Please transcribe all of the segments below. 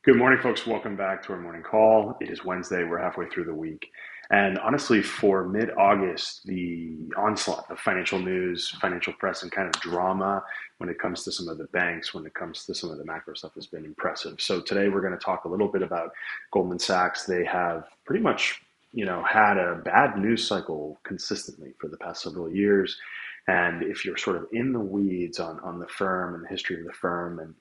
Good morning, folks. Welcome back to our morning call. It is Wednesday. We're halfway through the week. And honestly, for mid August, the onslaught of financial news, financial press, and kind of drama when it comes to some of the banks, when it comes to some of the macro stuff has been impressive. So today we're going to talk a little bit about Goldman Sachs. They have pretty much, had a bad news cycle consistently for the past several years. And if you're sort of in the weeds on the firm and the history of the firm and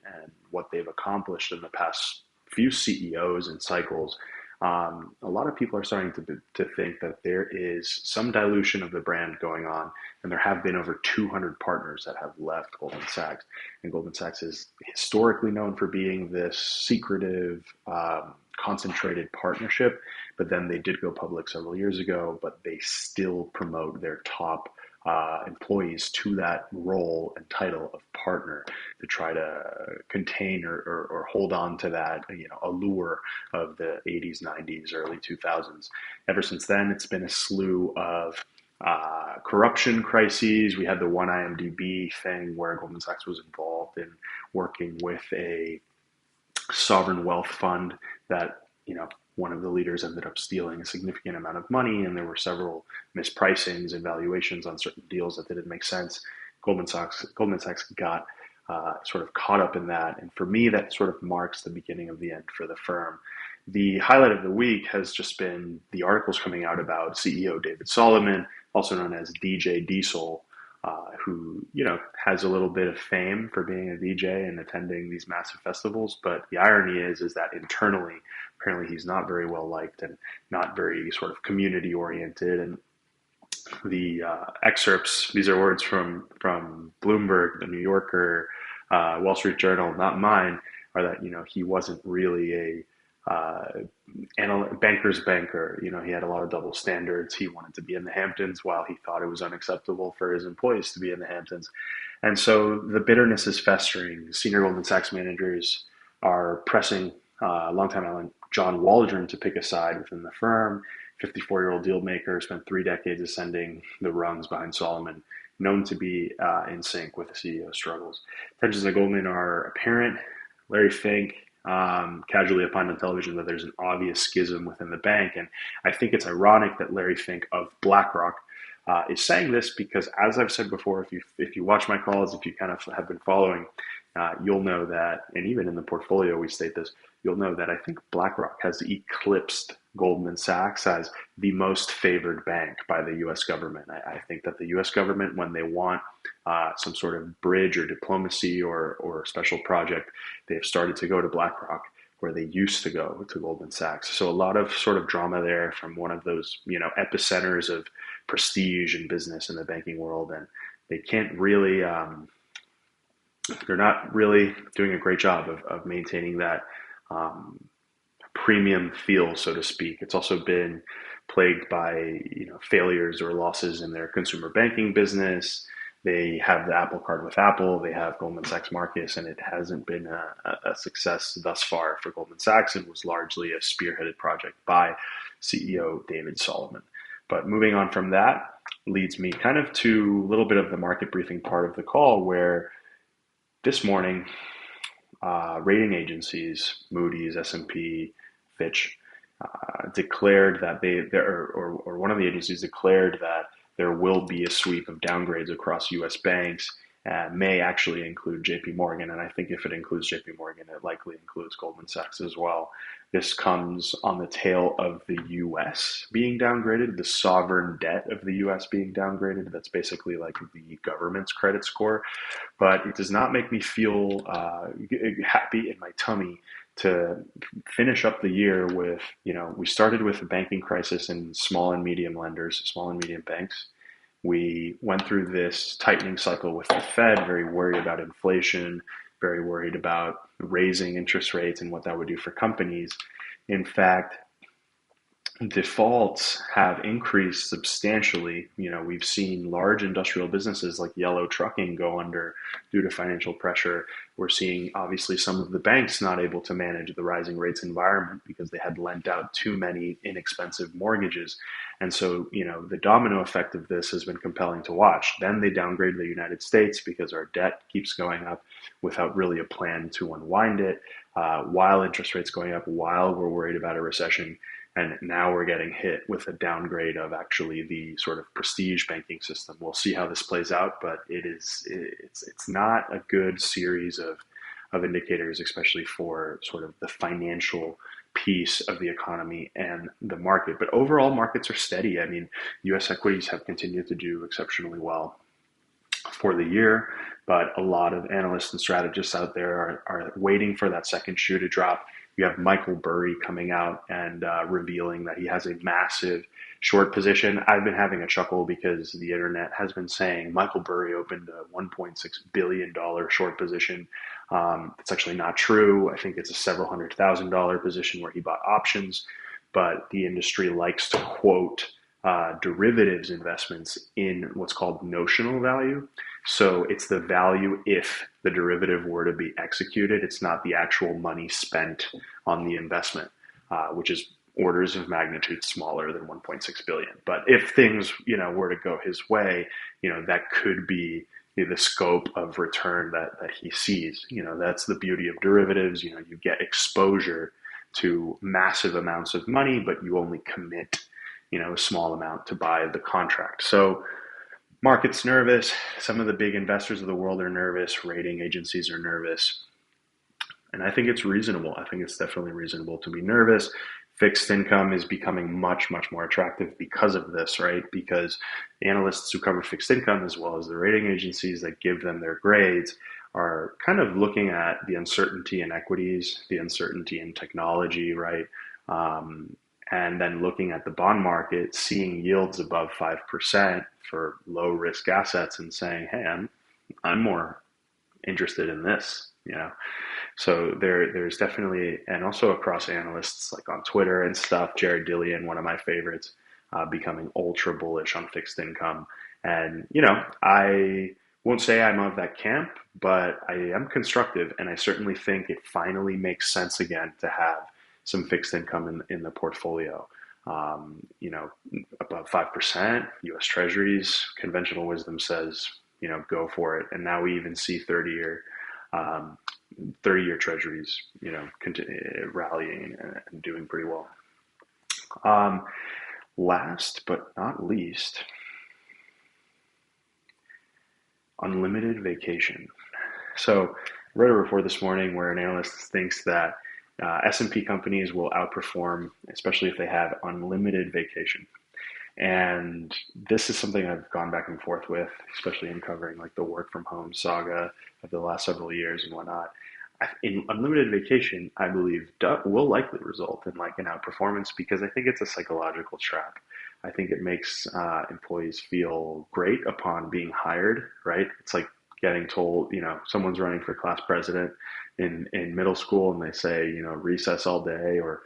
what they've accomplished in the past few CEOs and cycles, a lot of people are starting to think that there is some dilution of the brand going on, and there have been over 200 partners that have left Goldman Sachs. And Goldman Sachs is historically known for being this secretive, concentrated partnership, but then they did go public several years ago, but they still promote their top employees to that role and title of partner to try to contain or hold on to that allure of the 80s, 90s, early 2000s. Ever since then, it's been a slew of corruption crises. We had the one IMDb thing where Goldman Sachs was involved in working with a sovereign wealth fund that one of the leaders ended up stealing a significant amount of money, and there were several mispricings and valuations on certain deals that didn't make sense. Goldman Sachs got sort of caught up in that, and for me, that sort of marks the beginning of the end for the firm. The highlight of the week has just been the articles coming out about CEO David Solomon, also known as DJ Diesel, who has a little bit of fame for being a DJ and attending these massive festivals. But the irony is that internally, apparently, he's not very well liked and not very sort of community oriented. And the excerpts, these are words from Bloomberg, the New Yorker, Wall Street Journal, not mine, are that he wasn't really a banker's banker. He had a lot of double standards. He wanted to be in the Hamptons while he thought it was unacceptable for his employees to be in the Hamptons. And so the bitterness is festering. Senior Goldman Sachs managers are pressing longtime Allen John Waldron to pick a side within the firm. 54-year-old deal maker, spent 3 decades ascending the rungs behind Solomon, known to be in sync with the CEO struggles. Tensions at Goldman are apparent. Larry Fink casually opined on television that there's an obvious schism within the bank. And I think it's ironic that Larry Fink of BlackRock is saying this because, as I've said before, if you watch my calls, if you kind of have been following, you'll know that, and even in the portfolio we state this, you'll know that I think BlackRock has eclipsed Goldman Sachs as the most favored bank by the U.S. government. I think that the U.S. government, when they want some sort of bridge or diplomacy or special project, they've started to go to BlackRock, where they used to go to Goldman Sachs. So a lot of sort of drama there from one of those epicenters of prestige and business in the banking world, and they can't really. They're not really doing a great job of maintaining that premium feel, so to speak. It's also been plagued by failures or losses in their consumer banking business. They have the Apple Card with Apple. They have Goldman Sachs Marcus, and it hasn't been a success thus far for Goldman Sachs, and was largely a spearheaded project by CEO David Solomon. But moving on from that leads me kind of to a little bit of the market briefing part of the call, where this morning, rating agencies, Moody's, S&P, Fitch, declared that or one of the agencies declared that there will be a sweep of downgrades across U.S. banks, may actually include J.P. Morgan. And I think if it includes J.P. Morgan, it likely includes Goldman Sachs as well. This comes on the tail of the U.S. being downgraded, the sovereign debt of the U.S. being downgraded. That's basically like the government's credit score. But it does not make me feel happy in my tummy to finish up the year with, we started with a banking crisis in small and medium lenders, small and medium banks. We went through this tightening cycle with the Fed, very worried about inflation, very worried about raising interest rates and what that would do for companies. In fact, defaults have increased substantially. We've seen large industrial businesses like Yellow Trucking go under due to financial pressure. We're seeing obviously some of the banks not able to manage the rising rates environment because they had lent out too many inexpensive mortgages. And so, the domino effect of this has been compelling to watch. Then they downgrade the United States because our debt keeps going up without really a plan to unwind it, while interest rates going up, while we're worried about a recession. And now we're getting hit with a downgrade of actually the sort of prestige banking system. We'll see how this plays out, but it's not a good series of indicators, especially for sort of the financial piece of the economy and the market. But overall, markets are steady. I mean, U.S. equities have continued to do exceptionally well for the year, but a lot of analysts and strategists out there are waiting for that second shoe to drop. You have Michael Burry coming out and revealing that he has a massive short position. I've been having a chuckle because the internet has been saying Michael Burry opened a $1.6 billion short position. It's actually not true. I think it's a several $100,000 position where he bought options, but the industry likes to quote derivatives investments in what's called notional value. So it's the value if the derivative were to be executed. It's not the actual money spent on the investment, which is orders of magnitude smaller than 1.6 billion. But if things, were to go his way, that could be the scope of return that he sees. That's the beauty of derivatives. You get exposure to massive amounts of money, but you only commit a small amount to buy the contract. So market's nervous. Some of the big investors of the world are nervous. Rating agencies are nervous. And I think it's reasonable. I think it's definitely reasonable to be nervous. Fixed income is becoming much, much more attractive because of this, right? Because analysts who cover fixed income, as well as the rating agencies that give them their grades, are kind of looking at the uncertainty in equities, the uncertainty in technology, right? And then looking at the bond market, seeing yields above 5% for low risk assets and saying, hey, I'm more interested in this. So there's definitely, and also across analysts like on Twitter and stuff, Jared Dillian, one of my favorites, becoming ultra bullish on fixed income. And, I won't say I'm of that camp, but I am constructive. And I certainly think it finally makes sense again to have some fixed income in the portfolio. Above 5%, U.S. Treasuries, conventional wisdom says, go for it. And now we even see 30-year Treasuries, rallying and doing pretty well. Last but not least, unlimited vacation. So I read a report this morning where an analyst thinks that S&P companies will outperform, especially if they have unlimited vacation. And this is something I've gone back and forth with, especially in covering like the work from home saga of the last several years and whatnot. In unlimited vacation, I believe will likely result in like an outperformance because I think it's a psychological trap. I think it makes employees feel great upon being hired, right? It's like getting told, someone's running for class president in middle school and they say, recess all day or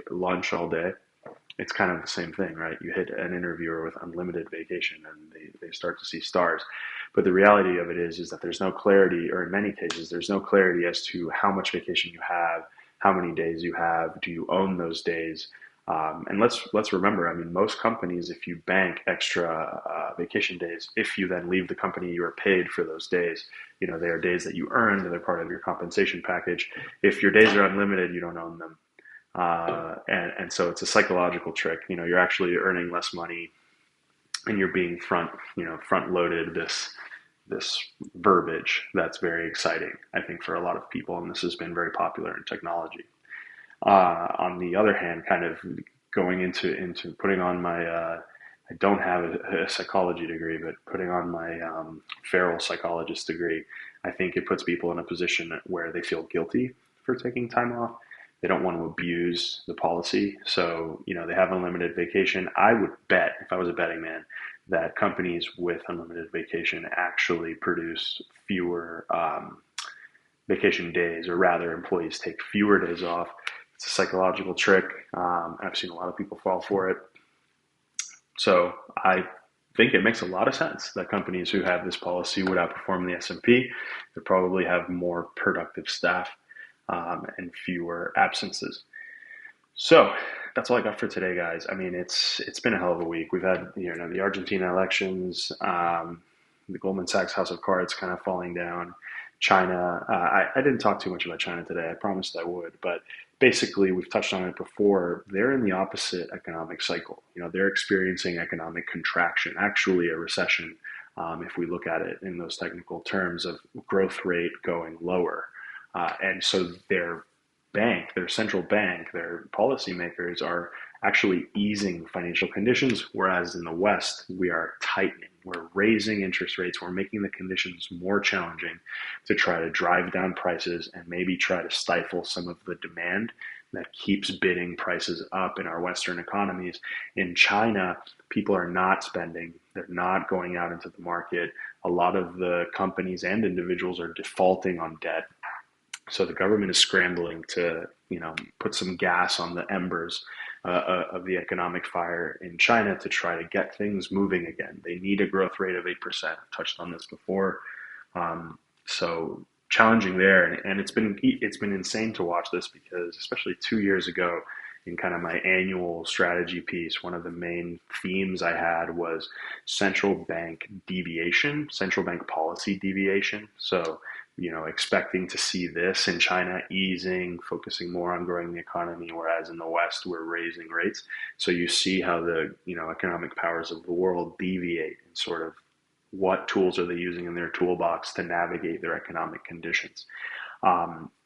lunch all day. It's kind of the same thing, right? You hit an interviewer with unlimited vacation and they start to see stars. But the reality of it is that there's no clarity, or in many cases, there's no clarity as to how much vacation you have, how many days you have, do you own those days? And let's remember, I mean, most companies, if you bank extra vacation days, if you then leave the company, you are paid for those days. They are days that you earned, and they're part of your compensation package. If your days are unlimited, you don't own them. And so it's a psychological trick. You're actually earning less money, and you're being front loaded this verbiage that's very exciting, I think, for a lot of people, and this has been very popular in technology. On the other hand, kind of going into putting on my I don't have a psychology degree, but putting on my feral psychologist degree, I think it puts people in a position where they feel guilty for taking time off. They don't want to abuse the policy. So, they have unlimited vacation. I would bet, if I was a betting man, that companies with unlimited vacation actually produce fewer vacation days, or rather employees take fewer days off. It's a psychological trick. I've seen a lot of people fall for it. So I think it makes a lot of sense that companies who have this policy would outperform the S&P. They probably have more productive staff and fewer absences. So that's all I got for today, guys. I mean, it's been a hell of a week. We've had the Argentina elections, the Goldman Sachs House of Cards kind of falling down. China. I didn't talk too much about China today. I promised I would, but basically, we've touched on it before. They're in the opposite economic cycle. They're experiencing economic contraction, actually a recession, if we look at it in those technical terms of growth rate going lower. And so their central bank, their policymakers are actually easing financial conditions, whereas in the West, we are tightening. We're raising interest rates. We're making the conditions more challenging to try to drive down prices and maybe try to stifle some of the demand that keeps bidding prices up in our Western economies. In China, people are not spending. They're not going out into the market. A lot of the companies and individuals are defaulting on debt. So the government is scrambling to, put some gas on the embers of the economic fire in China to try to get things moving again. They need a growth rate of 8%. I've touched on this before. So challenging there, and it's been insane to watch this because especially 2 years ago, in kind of my annual strategy piece, one of the main themes I had was central bank deviation, central bank policy deviation. So expecting to see this in China easing, focusing more on growing the economy, whereas in the West, we're raising rates. So you see how the, economic powers of the world deviate and sort of what tools are they using in their toolbox to navigate their economic conditions.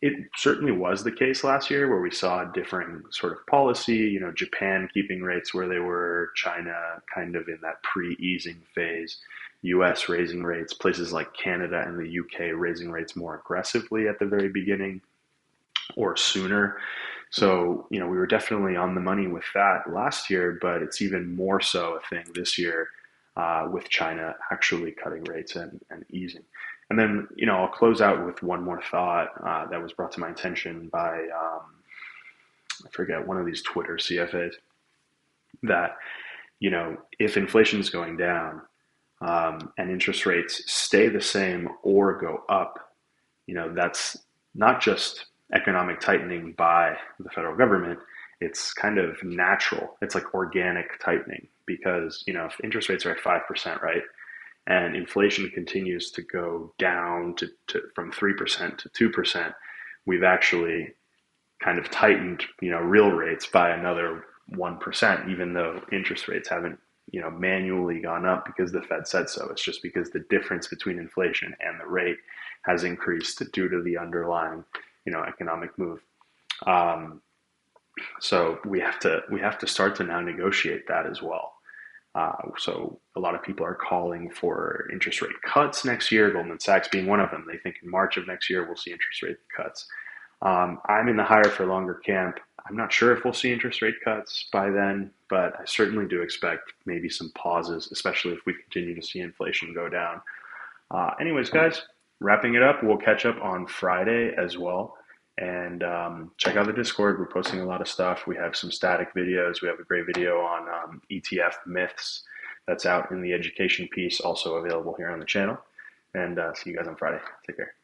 It certainly was the case last year where we saw a differing sort of policy, Japan keeping rates where they were, China kind of in that pre-easing phase, US raising rates, places like Canada and the UK raising rates more aggressively at the very beginning or sooner. So, we were definitely on the money with that last year, but it's even more so a thing this year with China actually cutting rates and easing. And then, I'll close out with one more thought that was brought to my attention by, I forget, one of these Twitter CFAs, that, if inflation is going down and interest rates stay the same or go up, that's not just economic tightening by the federal government. It's kind of natural. It's like organic tightening because, if interest rates are at 5%, right? And inflation continues to go down from 3% to 2%, we've actually kind of tightened, real rates by another 1%, even though interest rates haven't, manually gone up because the Fed said so. It's just because the difference between inflation and the rate has increased due to the underlying, economic move. So we have to start to now negotiate that as well. So a lot of people are calling for interest rate cuts next year, Goldman Sachs being one of them. They think in March of next year we'll see interest rate cuts. I'm in the higher for longer camp. I'm not sure if we'll see interest rate cuts by then, but I certainly do expect maybe some pauses, especially if we continue to see inflation go down. Anyways, guys, wrapping it up, we'll catch up on Friday as well. And check out the Discord. We're posting a lot of stuff. We have some static videos. We have a great video on ETF myths that's out in the education piece, also available here on the channel. And see you guys on Friday. Take care.